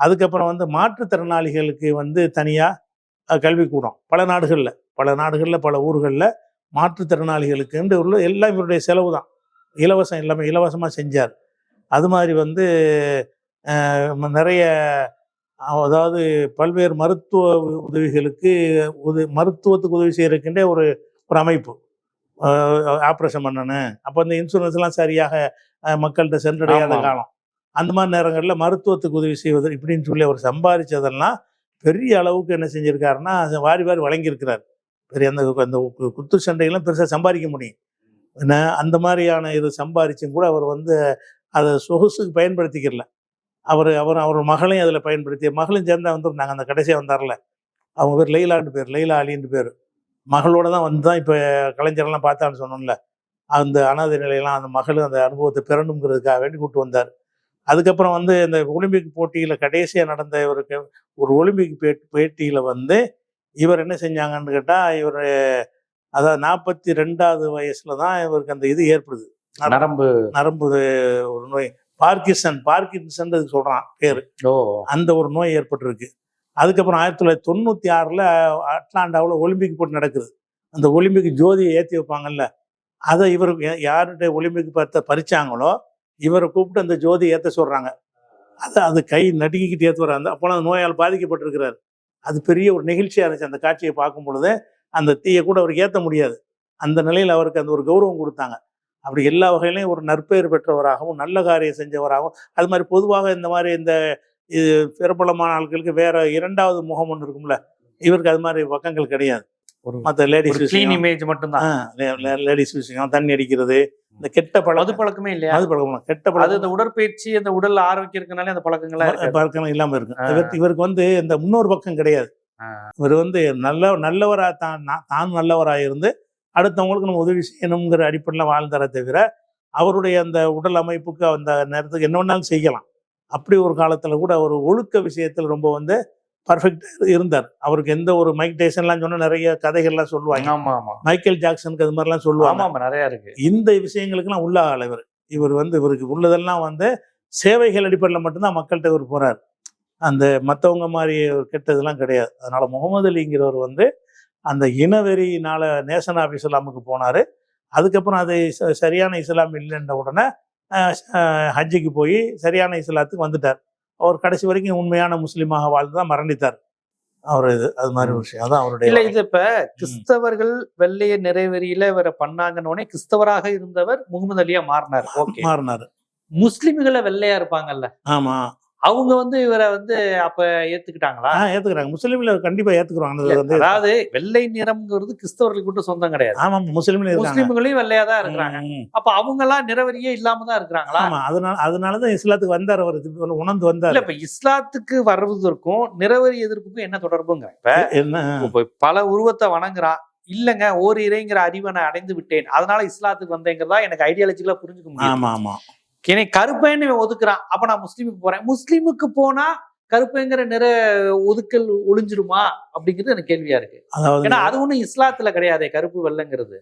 அதுக்கப்புறம் வந்து மாற்றுத்திறனாளிகளுக்கு வந்து தனியாக கல்விக்கூடம் பல நாடுகளில் பல ஊர்களில் மாற்றுத்திறனாளிகளுக்குன்னு உள்ள எல்லாம் இவருடைய செலவு தான், இலவசம், எல்லாமே இலவசமாக செஞ்சார். அது மாதிரி வந்து நிறைய, அதாவது பல்வேறு மருத்துவ உதவிகளுக்கு மருத்துவத்துக்கு உதவி செய்யறதுக்குன்றே ஒரு அமைப்பு, ஆப்ரேஷன் பண்ணணும், அப்போ இந்த இன்சூரன்ஸ்லாம் சரியாக மக்கள்கிட்ட சென்றடையாத காலம், அந்த மாதிரி நேரங்களில் மருத்துவத்துக்கு உதவி செய்வது இப்படின்னு சொல்லி அவர் சம்பாதிச்சதெல்லாம் பெரிய அளவுக்கு என்ன செஞ்சுருக்காருன்னா வாரி வழங்கியிருக்கிறார். பெரிய அந்த குத்து சண்டைகள்லாம் பெருசாக சம்பாதிக்க முடியும் என்ன, அந்த மாதிரியான இது சம்பாதிச்சும் கூட அவர் வந்து அதை சொகுசுக்கு பயன்படுத்திக்கிறல. அவர் மகளையும் அதில் பயன்படுத்தி, மகளும் சேர்ந்தா வந்துருந்தாங்க, அந்த கடைசியாக வந்தார்ல, அவங்க பேர் லெய்லா அலின்னு பேர், மகளோட தான் வந்து தான் இப்போ கலைஞரெல்லாம் பார்த்தான்னு சொன்னோம்ல, அந்த அனாதை நிலையெல்லாம் அந்த மகளும் அந்த அனுபவத்தை பெறணுங்கிறதுக்காக வேண்டி கூப்பிட்டு வந்தார். அதுக்கப்புறம் வந்து இந்த ஒலிம்பிக் போட்டியில் கடைசியாக நடந்த இவருக்கு ஒரு ஒலிம்பிக் பேட்டியில் வந்து இவர் என்ன செஞ்சாங்கன்னு கேட்டால், இவர் அதாவது 42வது வயசில் தான் இவருக்கு அந்த இது ஏற்படுது, நரம்பு ஒரு நோய், பார்க்கின்சன் சொல்கிறான் பேர், அந்த ஒரு நோய் ஏற்பட்டிருக்கு. அதுக்கப்புறம் 1996 அட்லாண்டாவில் ஒலிம்பிக் போட்டி நடக்குது. அந்த ஒலிம்பிக் ஜோதியை ஏற்றி வைப்பாங்கல்ல, அதை இவர் யார்கிட்ட ஒலிம்பிக் பறிச்சாங்களோ இவரை கூப்பிட்டு அந்த ஜோதி ஏற்ற சொல்கிறாங்க. அது கை நடுங்கிக்கிட்டு ஏற்று வர்றாங்க. அப்போலாம் அந்த நோயால் பாதிக்கப்பட்டிருக்கிறார். அது பெரிய ஒரு நிகழ்ச்சியாக இருந்துச்சு. அந்த காட்சியை பார்க்கும் பொழுது அந்த தீயை கூட அவருக்கு ஏற்ற முடியாது, அந்த நிலையில் அவருக்கு அந்த ஒரு கௌரவம் கொடுத்தாங்க. அப்படி எல்லா வகையிலையும் ஒரு நற்பெயர் பெற்றவராகவும் நல்ல காரியம் செஞ்சவராகவும், அது மாதிரி பொதுவாக இந்த மாதிரி இந்த பிரபலமான ஆட்களுக்கு வேற 2வது முகம் ஒன்று இருக்கும்ல, இவருக்கு அது மாதிரி பக்கங்கள் கிடையாது. மற்ற லேடிஸ் இமேஜ் மட்டும்தான், லேடிஸ் விஷயம், தண்ணி அடிக்கிறது, இந்த கெட்ட பழக்கமே இல்லையா, அது பழக்கம் கெட்ட பழக்கம், அந்த உடற்பயிற்சி, அந்த உடல் ஆரோக்கியம் இருக்கனாலே அந்த பழக்கங்கள் இல்லாமல் இருக்கு. இவருக்கு வந்து இந்த முன்னொரு பக்கம் கிடையாது. இவர் வந்து நல்லவராக தான் நல்லவராக இருந்து அடுத்தவங்களுக்கு நம்ம உதவி செய்யணுங்கிற அடிப்படையில் வாழ்ந்தார தவிர, அவருடைய அந்த உடல் அமைப்புக்கு அந்த நேரத்துக்கு என்ன வேணாலும் செய்யலாம். அப்படி ஒரு காலத்தில் கூட ஒரு ஒழுக்க விஷயத்தில் ரொம்ப வந்து பர்ஃபெக்டாக இருந்தார். அவருக்கு எந்த ஒரு மைக் டைசன்லாம் சொன்னால் நிறைய கதைகள்லாம் சொல்லுவாங்க, மைக்கேல் ஜாக்சனுக்கு அது மாதிரிலாம் சொல்லுவாங்க, நிறையா இருக்கு. இந்த விஷயங்களுக்கெல்லாம் உள்ள ஆள் இவர் வந்து இவருக்கு உள்ளதெல்லாம் வந்து சேவைகள் அடிப்படையில் மட்டும்தான் மக்கள்கிட்ட இவர் போகிறார். அந்த மற்றவங்க மாதிரி கெட்டதெல்லாம் கிடையாது. அதனால முகமது அலிங்கிறவர் வந்து அந்த இனவெறியினால நேஷன் ஆஃப் இஸ்லாமுக்கு போனார். அதுக்கப்புறம் அது சரியான இஸ்லாம் இல்லைன்ற உடனே ஹஜ்ஜுக்கு போய் சரியான இஸ்லாத்துக்கு வந்துட்டார். அவர் கடைசி வரைக்கும் உண்மையான முஸ்லீமாக வாழ்ந்து தான் மரணித்தார். அவர் அது மாதிரி ஒரு விஷயம் அதான் அவருடைய. இல்லை, இது இப்போ கிறிஸ்தவர்கள் வெள்ளைய நிறைவேறியில இவரை பண்ணாங்கன்னு கிறிஸ்தவராக இருந்தவர் முகமது அலியா மாறினார். முஸ்லிம்களை வெள்ளையா இருப்பாங்கல்ல, ஆமா. அவங்க வந்து இவரை வந்து அப்ப ஏத்துக்கிட்டாங்களா? ஏத்துக்கிறாங்க. முஸ்லீம்ல கண்டிப்பா ஏத்துக்குறாங்க. அது வந்து அதாவது வெள்ளை நிறம்ங்கிறது கிறிஸ்தவர்களுக்கு மட்டும் சொந்தம் கிடையாது. ஆமா, முஸ்லீம்ல இருக்காங்க. முஸ்லிம்களையும் வெள்ளையா தான் இருக்கிறாங்க. ம். அப்ப அவங்க எல்லாம் நிறவரியே இல்லாம தான் இருக்கிறாங்களா? ஆமா, அதனாலதான் இஸ்லாத்துக்கு வந்தார் அவர். உணர்ந்து வந்தார். இல்ல, இப்ப இஸ்லாத்துக்கு வர்றதற்கும் நிறவரி எதிர்ப்புக்கும் என்ன தொடர்புங்க? இப்ப என்ன இப்ப பல உருவத்தை வணங்குறான், இல்லங்க ஓர் இறைங்கிற அறிவை நான் அடைந்து விட்டேன், அதனால இஸ்லாத்துக்கு வந்தேங்கிறதா எனக்கு ஐடியாலஜிக்கலா புரிஞ்சுக்க முடியும். ஆமா ஆமா. என்னை கருப்பேன்னு இவன் ஒதுக்குறான், அப்ப நான் முஸ்லீமுக்கு போறேன். முஸ்லீமுக்கு போனா கருப்பைங்கிற நிற ஒதுக்கல் ஒளிஞ்சிருமா அப்படிங்கிறது எனக்கு கேள்வியா இருக்கு. அதாவது ஏன்னா அது ஒண்ணும் இஸ்லாத்துல கிடையாதே கருப்பு வெள்ளைங்கிறது.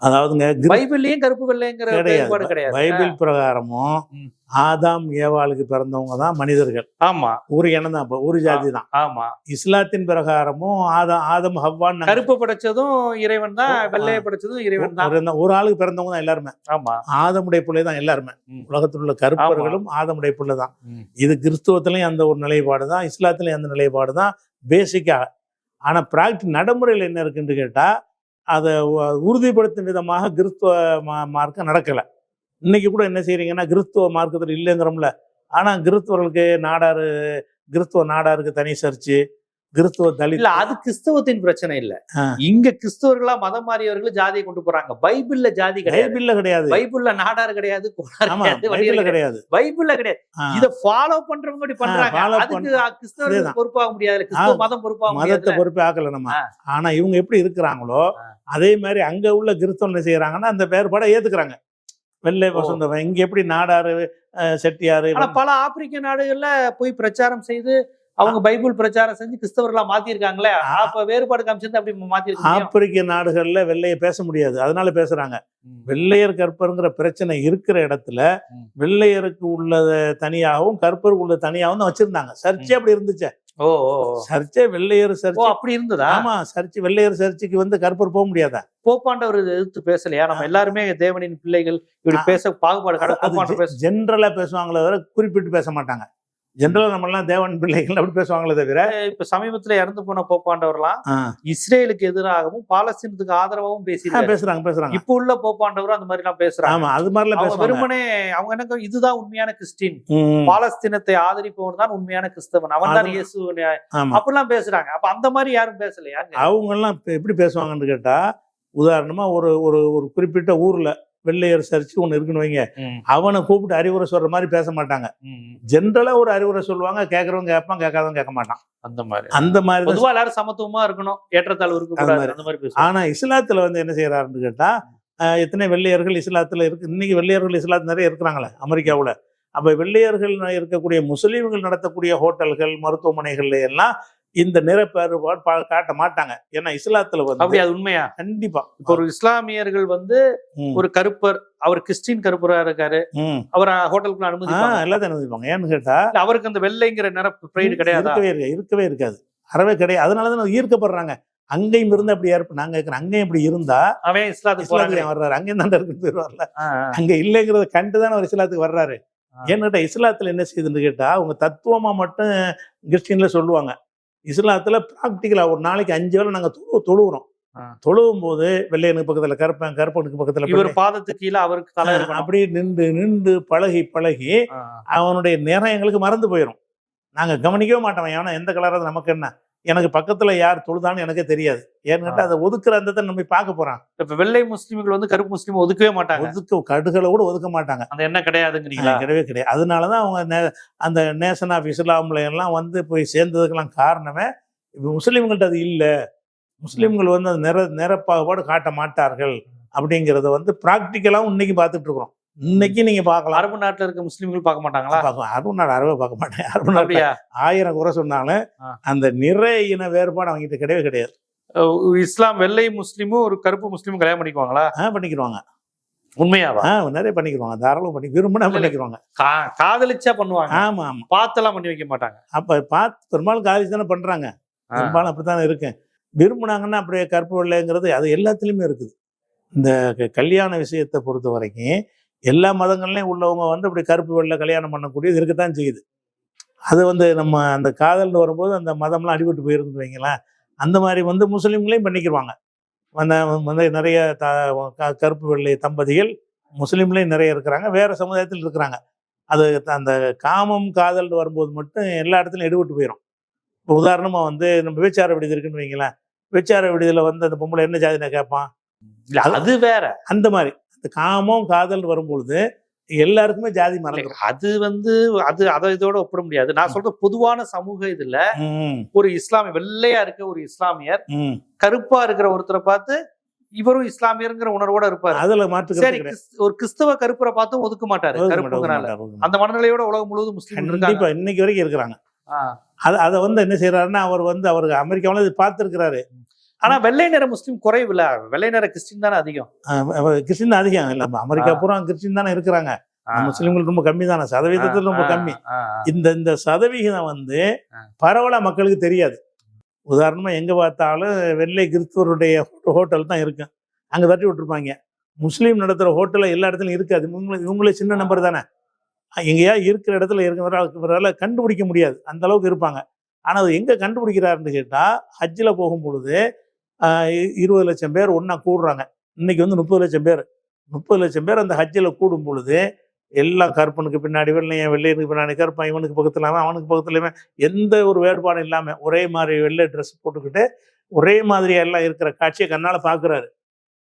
அதாவதுங்க பைபிள்லயும் கருப்பு வெள்ளைங்கிற வேறுபாடு கிடையாது. பைபிள் பிரகாரமும் ஆதாம் ஏவாளுக்கு பிறந்தவங்க தான் மனிதர்கள். ஆமா, ஒரு இனம் தான், ஒரு ஜாதி தான். ஆமா. இஸ்லாத்தின் பிரகாரமும் ஆதம் ஹவ்வான்னு கருப்பு படைச்சதும் இறைவன் தான், வெள்ளையை படைச்சதும் இறைவன் தான். ஒரு ஆளுக்கு பிறந்தவங்க தான் எல்லாருமே. ஆமா, ஆதமுடைய பிள்ளை தான் எல்லாருமே. உலகத்தில் உள்ள கருப்பர்களும் ஆதமுடைய பிள்ளை தான். இது கிறிஸ்துவத்திலையும் அந்த ஒரு நிலைப்பாடு தான், இஸ்லாத்திலையும் அந்த நிலைப்பாடு தான் பேசிக்காக. ஆனா நடைமுறையில் என்ன இருக்குன்னு கேட்டா, அதை உறுதிப்படுத்தும் விதமாக கிறிஸ்துவ மார்க்கம் நடக்கலை. இன்னைக்கு கூட என்ன செய்யறீங்கன்னா, கிறிஸ்துவ மார்க்கத்தில் இல்லைங்கிறோம்ல. ஆனா கிறிஸ்துவ நாடாருக்கு தனி சர்ச்சு, கிறிஸ்துவ தலித். இல்ல, அது கிறிஸ்தவத்தின் பிரச்சனை இல்ல. இங்க கிறிஸ்தவர்களா மதம் மாறியவர்கள் ஜாதியை கொண்டு போறாங்க. பைபிள்ல ஜாதி கிடையாது. பைபிள்ல நாடார் கிடையாது, கிடையாது. பைபிள்ல கிடையாது. இத ஃபாலோ பண்றவங்க இப்படி பண்றாங்க. அதுக்கு கிறிஸ்தவர்கள் பொறுப்பாக முடியாது, கிறிஸ்தவ மதம் பொறுப்பாக முடியாது. மதத்தை பொறுப்பே ஆக்கல நம்ம. ஆனா இவங்க எப்படி இருக்கிறாங்களோ அதே மாதிரி அங்க உள்ள கிறிஸ்தவம் என்ன செய்யறாங்கன்னா, அந்த வேறுபாடை ஏத்துக்கிறாங்க. வெள்ளை வசந்தவன் இங்க எப்படி நாடாரு செட்டியாரு. ஆனா பல ஆப்பிரிக்க நாடுகள்ல போய் பிரச்சாரம் செய்து அவங்க பைபிள் பிரச்சாரம் செஞ்சு கிறிஸ்தவர்களா மாத்திருக்காங்களே. அப்ப வேறுபாடு காமிச்சிருந்து அப்படி மாத்திருக்காங்க. ஆப்பிரிக்க நாடுகள்ல வெள்ளைய பேச முடியாது, அதனால பேசுறாங்க. வெள்ளையர் கற்பருங்கிற பிரச்சனை இருக்கிற இடத்துல வெள்ளையருக்கு உள்ளத தனியாகவும் கற்பருக்கு உள்ள தனியாகவும் தான் வச்சிருந்தாங்க. சர்ச்சே அப்படி இருந்துச்சு. சர்ச்சே வெள்ளையர் சர்ச்சை அப்படி இருந்ததா? ஆமா, சர்ச்சை வெள்ளையர் சர்ச்சைக்கு வந்து கற்பர் போக முடியாதா? போப்பாண்டவர் எதிர்த்து பேசலையா? நம்ம எல்லாருமே தேவனின் பிள்ளைகள் இப்படி பேச பாகுபாடு ஜென்ரலா பேசுவாங்களே தவிர குறிப்பிட்டு பேச மாட்டாங்க. ஜென்ரலா நம்ம எல்லாம் தேவன் பிள்ளைகள் அப்படி பேசுவாங்களே தவிர. இப்ப சமீபத்துல இறந்து போன போப்பாண்டவர்லாம் இஸ்ரேலுக்கு எதிராகவும் பாலஸ்தீனத்துக்கு ஆதரவாகவும் பேசுறாங்க. இப்ப உள்ள போப்பாண்டவரும் அந்த மாதிரி எல்லாம் பேசுறாங்க. ஆமா, அது மாதிரி பேசுவாங்க. வெறுமனே அவங்க என்ன, இதுதான் உண்மையான கிறிஸ்டின், பாலஸ்தீனத்தை ஆதரிப்பவன் தான் உண்மையான கிறிஸ்தவன், அவன் தான் இயேசு அப்படிலாம் பேசுறாங்க. அப்ப அந்த மாதிரி யாரும் பேசலையா? அவங்க எல்லாம் எப்படி பேசுவாங்கன்னு கேட்டா, உதாரணமா ஒரு ஒரு குறிப்பிட்ட ஊர்ல வெள்ளையர் சர்ச்சு ஒண்ணு இருக்குன்னு வைங்க, அவனை கூப்பிட்டு அறிவுரை சொல்ற மாதிரி பேச மாட்டாங்க. ஜென்ரலா ஒரு அறிவுரை சொல்லுவாங்க, கேட்கறவங்க கேட்பான், கேட்காதவங்க கேட்க மாட்டான். அந்த மாதிரி பொதுவா எல்லாரும் சமத்துவமா இருக்கணும், ஏற்றத்தாழ்வு இருக்கக்கூடாது. ஆனா இஸ்லாத்துல வந்து என்ன செய்யறாருன்னு கேட்டா, எத்தனை வெள்ளையர்கள் இஸ்லாத்துல இருக்கு. இன்னைக்கு வெள்ளையர்கள் இஸ்லாத்துல நிறைய இருக்கிறாங்களே அமெரிக்காவுல. அப்ப வெள்ளையர்கள் இருக்கக்கூடிய முஸ்லீம்கள் நடத்தக்கூடிய ஹோட்டல்கள், மருத்துவமனைகள்ல எல்லாம் இந்த நிற வேறுபாடு காட்ட மாட்டாங்க. ஏன்னா இஸ்லாத்துல வந்து அப்படி அது உண்மையா? கண்டிப்பா. இப்ப ஒரு இஸ்லாமியர்கள் வந்து ஒரு கருப்பர், அவர் கிறிஸ்டின் கருப்பரா இருக்காரு, அவர் ஹோட்டலுக்குள்ள எல்லாத்தையும் அனுமதிப்பாங்க. ஏன்னு கேட்டா அவருக்கு அந்த வெள்ளைங்கிற நிற பிரைடு கிடையாது, இருக்கவே இருக்காது, அறவே கிடையாது. அதனாலதான் ஈர்க்கப்படுறாங்க. அங்கேயும் இருந்து அப்படி நான் கேட்கிறேன், அங்கேயும் இப்படி இருந்தா அவன் இஸ்லாத்துக்கு வர்றாரு, அங்கேயும் தான் இருக்குன்னு போயிடுவார்ல. அங்க இல்லைங்கிறத கண்டுதான் அவர் இஸ்லாத்துக்கு வர்றாரு. ஏன்னு கேட்டா இஸ்லாத்துல என்ன செய்யுதுன்னு கேட்டா, அவங்க தத்துவமா மட்டும் கிறிஸ்டின்ல சொல்லுவாங்க. இஸ்லாத்துல பிராக்டிக்கலா ஒரு நாளைக்கு 5 வேளை நாங்க தொழுகிறோம். தொழுவும் போது வெள்ளையனுக்கு பக்கத்துல கருப்பனுக்கு பக்கத்துல இவர் பாதத்துக்கு கீழே அவருக்கு தலை அப்படி நின்று பழகி அவனுடைய நேரம் எங்களுக்கு மறந்து போயிடும். நாங்க கவனிக்கவே மாட்டோம். ஏன்னா எந்த கலராது நமக்கு என்ன, எனக்கு பக்கத்துல யார் தொழுதான்னு எனக்கே தெரியாது. ஏன்னு கேட்டா அதை ஒதுக்குற அந்த நம்ம பார்க்க போறான். இப்ப வெள்ளை முஸ்லீம்கள் வந்து கருப்பு முஸ்லீம் ஒதுக்கவே மாட்டாங்க, கடுகளை கூட ஒதுக்க மாட்டாங்க. அந்த என்ன கிடையாதுங்கிறீங்களா? கிடையவே கிடையாது. அதனாலதான் அவங்க அந்த நேஷன் ஆஃப் இஸ்லாம்ல எல்லாம் வந்து போய் சேர்ந்ததுக்கெல்லாம் காரணமே முஸ்லீம்கள்ட்ட அது இல்லை. முஸ்லீம்கள் வந்து அந்த நிறப்பாகுபாடு காட்ட மாட்டார்கள் அப்படிங்கிறத வந்து பிராக்டிக்கலாவும் இன்னைக்கு பார்த்துட்டு இருக்கிறோம். இன்னைக்கு நீங்க பார்க்கலாம், அரபு நாட்டுல இருக்க முஸ்லீம்கள் பார்க்க மாட்டாங்களா? அரபு நாடு அறவே பார்க்க மாட்டேன். அரபு நாடு 1000 குறை சொன்னாலும் அந்த நிற இன வேறுபாடு அவங்ககிட்ட கிடையவே கிடையாது. இஸ்லாம் வெள்ளை முஸ்லீமும் ஒரு கருப்பு முஸ்லீமும் கல்யாணம் பண்ணிக்குவாங்களா? பண்ணிக்கிடுவாங்க. உண்மையாவா? நிறைய பண்ணிக்கிடுவாங்க, தாராளம் பண்ணி விரும்பினா பண்ணிக்கிடுவாங்க. காதலிச்சா பண்ணுவாங்க. ஆமா ஆமா, பார்த்தெல்லாம் பண்ணி வைக்க மாட்டாங்க. அப்ப பெரும்பாலும் காதலிச்சு தானே பண்றாங்க. பெரும்பாலும் அப்படித்தானே இருக்கேன். விரும்பினாங்கன்னா அப்படியே கருப்பு வெள்ளைங்கிறது அது எல்லாத்துலயுமே இருக்குது. இந்த கல்யாண விஷயத்தை பொறுத்த வரைக்கும் எல்லா மதங்கள்லையும் உள்ளவங்க வந்து அப்படி கருப்பு வெள்ளை கல்யாணம் பண்ணக்கூடியது இருக்கத்தான் செய்யுது. அது வந்து நம்ம அந்த காதல்னு வரும்போது அந்த மதம்லாம் அடிபட்டு போயிருந்து வைங்களேன். அந்த மாதிரி வந்து முஸ்லீம்களையும் பண்ணிக்கிடுவாங்க. வந்து நிறைய கருப்பு வெள்ளை தம்பதிகள் முஸ்லீம்லேயும் நிறைய இருக்கிறாங்க, வேற சமுதாயத்தில் இருக்கிறாங்க. அது அந்த காமம் காதல் வரும்போது மட்டும் எல்லா இடத்துலையும் எடுபட்டு போயிடும். இப்போ உதாரணமாக வந்து நம்ம விபச்சார விடுதி இருக்குன்னு வைங்களேன். விபச்சார விடுதியில் வந்து அந்த பொம்பளை என்ன ஜாதினா கேட்பான். இல்ல அது வேற. அந்த மாதிரி அந்த காமம் காதல் வரும்பொழுது எல்லாருக்குமே ஜாதி மறந்துடும். அது வந்து அது அதை இதோட ஒப்பிட முடியாது. நான் சொல்ற பொதுவான சமூக இதுல ஒரு இஸ்லாமிய வெள்ளையா இருக்க ஒரு இஸ்லாமியர் கருப்பா இருக்கிற ஒருத்தரை பார்த்து இவரும் இஸ்லாமியருங்கிற உணர்வோட இருப்பாரு. அதுல மாற்று சரி, ஒரு கிறிஸ்தவ கருப்பரை பார்த்தும் ஒதுக்க மாட்டாரு. கருப்புங்கனால அந்த மனநிலையோட உலகம் முழுவதும் முஸ்லீம் கண்டிப்பா இன்னைக்கு வரைக்கும் இருக்கிறாங்க. அதை வந்து என்ன செய்யறாருன்னா அவர் அமெரிக்காவில இது பார்த்துருக்கிறாரு. ஆனா வெள்ளை நிற முஸ்லீம் குறைவுல, வெள்ளை நிற கிறிஸ்டின் தானே அதிகம். கிறிஸ்டின் அதிகம் இல்ல, அமெரிக்கா பூரா கிறிஸ்டின் தானே இருக்கிறாங்க. முஸ்லீம்கள் ரொம்ப கம்மி தானே, சதவீதத்தில் ரொம்ப கம்மி. இந்த சதவிகிதம் வந்து பரவலா மக்களுக்கு தெரியாது. உதாரணமா எங்க பார்த்தாலும் வெள்ளை கிறிஸ்துவருடைய ஹோட்டல் தான் இருக்கு, அங்க தட்டி விட்டுருப்பாங்க. முஸ்லீம் நடத்துற ஹோட்டல்ல எல்லா இடத்துலயும் இருக்காது. இவங்களே சின்ன நம்பர் தானே, எங்கேயா இருக்கிற இடத்துல இருக்கிறவரால் கண்டுபிடிக்க முடியாது, அந்த அளவுக்கு இருப்பாங்க. ஆனா அது எங்க கண்டுபிடிக்கிறாருன்னு கேட்டா, ஹஜ்ஜில் போகும் பொழுது 20 லட்சம் பேர் ஒன்னா கூடுறாங்க. இன்னைக்கு வந்து 30 லட்சம் பேர் 30 லட்சம் பேர் அந்த ஹஜ்ஜில் கூடும் பொழுது எல்லாம் கருப்பனுக்கு பின்னாடி வெள்ளையன், வெள்ளையனுக்கு பின்னாடி கருப்பன், இவனுக்கு பக்கத்துல அவனுக்கு பக்கத்துலையுமே எந்த ஒரு வேறுபாடும் இல்லாம ஒரே மாதிரி வெள்ளை ட்ரெஸ் போட்டுக்கிட்டு ஒரே மாதிரியா எல்லாம் இருக்கிற காட்சியை கண்ணால பாக்குறாரு.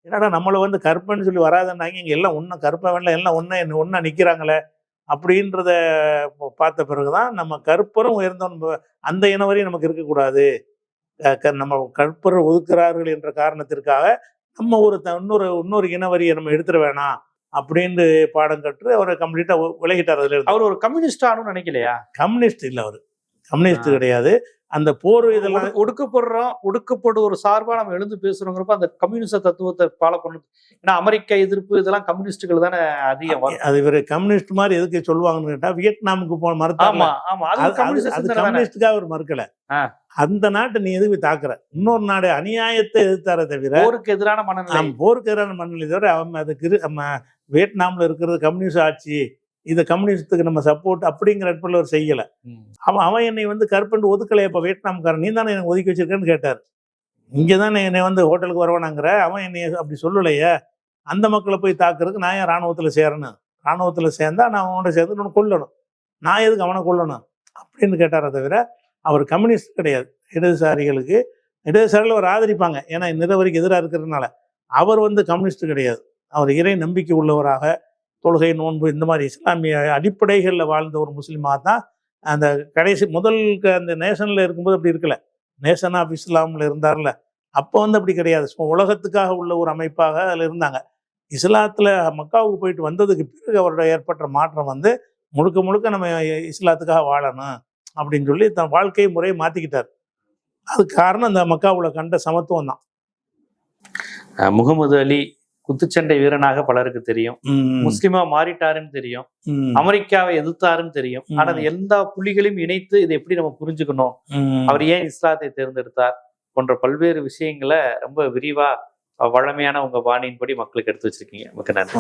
என்னடா நம்மளை வந்து கருப்பன்னு சொல்லி வராதுன்னாங்க, இங்க எல்லாம் ஒன்னும் கருப்பன் வெள்ளை எல்லாம் ஒன்னா நிக்கிறாங்களே அப்படின்றத பார்த்த பிறகுதான் நம்ம கருப்பரும் உயர்ந்தவன் அந்த இனவரையும் நமக்கு இருக்கக்கூடாது. நம்ம கருப்பரை ஒதுக்குறார்கள் என்ற காரணத்திற்காக நம்ம இன்னொரு இனவரியை நம்ம எடுத்துட வேணாம் அப்படின்னு பாடம் கற்று அவரை கம்ப்ளீட்டா விலகிட்டார். அதுல அவர் ஒரு கம்யூனிஸ்டானு நினைக்கலையா? கம்யூனிஸ்ட் இல்ல, அவரு கம்யூனிஸ்ட் கிடையாது. அந்த போர் இதெல்லாம் ஒடுக்கப்படும் ஒரு சார்பா நம்ம எழுந்து பேசுறோங்கிறப்ப அந்த கம்யூனிஸ்ட தத்துவத்தை ஃபாலோ பண்ணணும். ஏன்னா அமெரிக்க எதிர்ப்பு இதெல்லாம் கம்யூனிஸ்டுகள் தானே அதிகம். அது இவர் கம்யூனிஸ்ட் மாதிரி எதுக்கு சொல்லுவாங்கன்னு கேட்டா, வியட்நாமுக்கு போன மறுத்தாங்க. அது கம்யூனிஸ்டுக்காக அவர் மறுக்கல. அந்த நாட்டை நீ எதுக்கு தாக்குற, இன்னொரு நாடு அநியாயத்தை எதிர்த்தார தவிர போருக்கு எதிரான மனநிலை தவிர அதுக்கு வியட்நாம்ல இருக்கிறது கம்யூனிஸ்ட் ஆட்சி, இந்த கம்யூனிஸ்டுக்கு நம்ம சப்போர்ட் அப்படிங்கிற இடத்துல அவர் செய்யல. அவன் என்னை வந்து கருப்பண்டு ஒதுக்கலையே, இப்ப வியட்நாம்காரன் நீ தானே எனக்கு ஒதுக்கி வச்சிருக்கேன்னு கேட்டார். இங்கதானே என்னை வந்து ஹோட்டலுக்கு வருவானாங்கிற, அவன் என்னை அப்படி சொல்லலையே. அந்த மக்களை போய் தாக்குறதுக்கு நான் ஏன் ராணுவத்துல சேரணும், ராணுவத்துல சேர்ந்தா நான் அவனோட சேர்ந்து ஒன்று கொல்லணும், நான் எதுக்கு அவனை கொல்லணும் அப்படின்னு கேட்டாரே தவிர அவர் கம்யூனிஸ்ட் கிடையாது. இடதுசாரிகள் அவர் ஆதரிப்பாங்க, ஏன்னா நிறவரிக்கு எதிராக இருக்கிறதுனால. அவர் வந்து கம்யூனிஸ்ட் கிடையாது. அவர் இறை நம்பிக்கை உள்ளவராக தொழுகை நோன்பு இந்த மாதிரி இஸ்லாமிய அடிப்படைகளில் வாழ்ந்த ஒரு முஸ்லீமாக தான் அந்த கடைசி அந்த நேஷனில் இருக்கும்போது அப்படி இருக்கல. நேஷன் ஆஃப் இஸ்லாமில் இருந்தார்ல, அப்போ வந்து அப்படி கிடையாது. உலகத்துக்காக உள்ள ஒரு அமைப்பாக அதில் இருந்தாங்க. இஸ்லாத்தில் மக்காவுக்கு போயிட்டு வந்ததுக்கு பிறகு அவரோட ஏற்பட்ட மாற்றம் வந்து முழுக்க முழுக்க நம்ம இஸ்லாத்துக்காக வாழணும் அப்படின்னு சொல்லி தன் வாழ்க்கை முறையை மாற்றிக்கிட்டார். அதுக்கு காரணம் அந்த மக்காவில் கண்ட சமத்துவம் தான். முகமது அலி குத்துச்சண்டை வீரனாக பலருக்கு தெரியும், முஸ்லிமா மாறிட்டாருன்னு தெரியும், அமெரிக்காவை எதிர்த்தாருன்னு தெரியும். ஆனா எல்லா புள்ளிகளையும் இணைத்து இதை எப்படி நம்ம புரிஞ்சுக்கணும், அவர் ஏன் இஸ்லாத்தை தேர்ந்தெடுத்தார் போன்ற பல்வேறு விஷயங்களை ரொம்ப விரிவா வழமையான உங்க பாணியின்படி மக்களுக்கு எடுத்து வச்சிருக்கீங்க. மிக்க நன்றி.